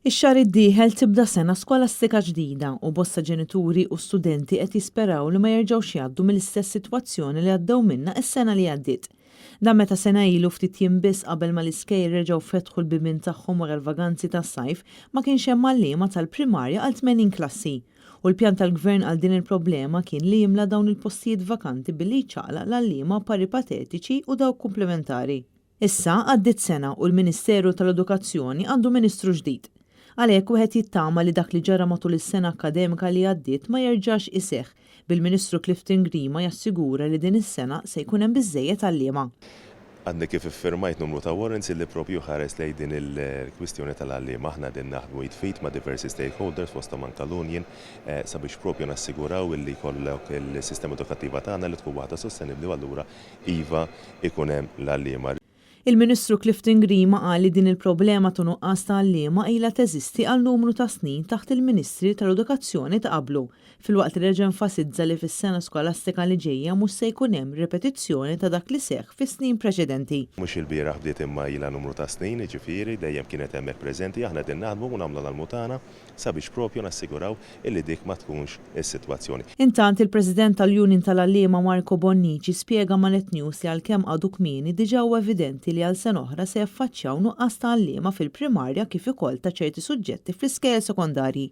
Ix-xahar id-dieħel tibda sena skolastika ġdida u bosta ġenituri u studenti qed jisperaw li ma jerġgħux jgħaddu mill-istess sitwazzjoni li għaddew minnha s-sena li għaddiet. Dan meta sena ilu ftit jiem biss qabel ma l-iskejjel reġgħu fetħu l-bibien tagħhom wara l-vaganzi tas-sajf ma kienx hemm għalliema tal-primarja għal 80 klassi. U l-pjan tal-gvern għal din il-problema kien li jimla dawn il-postijiet vakanti billi jċaqla l-għalliema paripatetiċi u dawk komplementari. Issa għaddiet sena u l-Ministeru tal-Edukazzjoni għandu Ministru ġdid. Għalhekk wieħed jittama li dak li ġara matul is-sena akkademika li għaddiet ma jerġax iseħħ bil-Ministru Clifton Grima jassigura li din is-sena se jkun hemm biżżejjed għalliema. Għandek kif iffirmajt numru ta' warrants illi propju ħares lejn din il-kwistjoni tal-għalliema aħna din naħdmu jitfit ma' diversi stakeholders fosthom anke l-union sabiex propju nassiguraw illi jkollok il-sistema edukattiva tagħna li tkun waħda sostenibbli u allura iva ikun hemm l-għalliema. Il-Ministru Clifton Grima qal li din il-problema ta' nuqqas ta' għalliema ilha teżisti għal numru ta' snin taħt il-Ministri tal-Edukazzjoni ta' qablu, filwaqt li reġa' enfasizza li fis-sena skolastika li ġejja mhux se jkun hemm ripetizzjoni ta' dak li seħħ fis-snin preċedenti. Mhux il-bieraħ bdiet imma ilha numru ta' snin, jiġifieri dejjem kienet hemmhekk preżenti aħna din naħdmu u nagħmlu l-mutana sabiex propju nassiguraw illi dik ma tkunx is-sitwazzjoni. Intant il-President tal-Union tal-Għalliema Marco Bonnici spjega ma' Net News li għalkemm għadu kmieni diġà huwa evidenti li għal sena oħra se jaffaċċjaw nuqqas ta' għalliema fil-primarja kif ukoll ta' ċerti suġġetti fl-iskejjel sekondarji.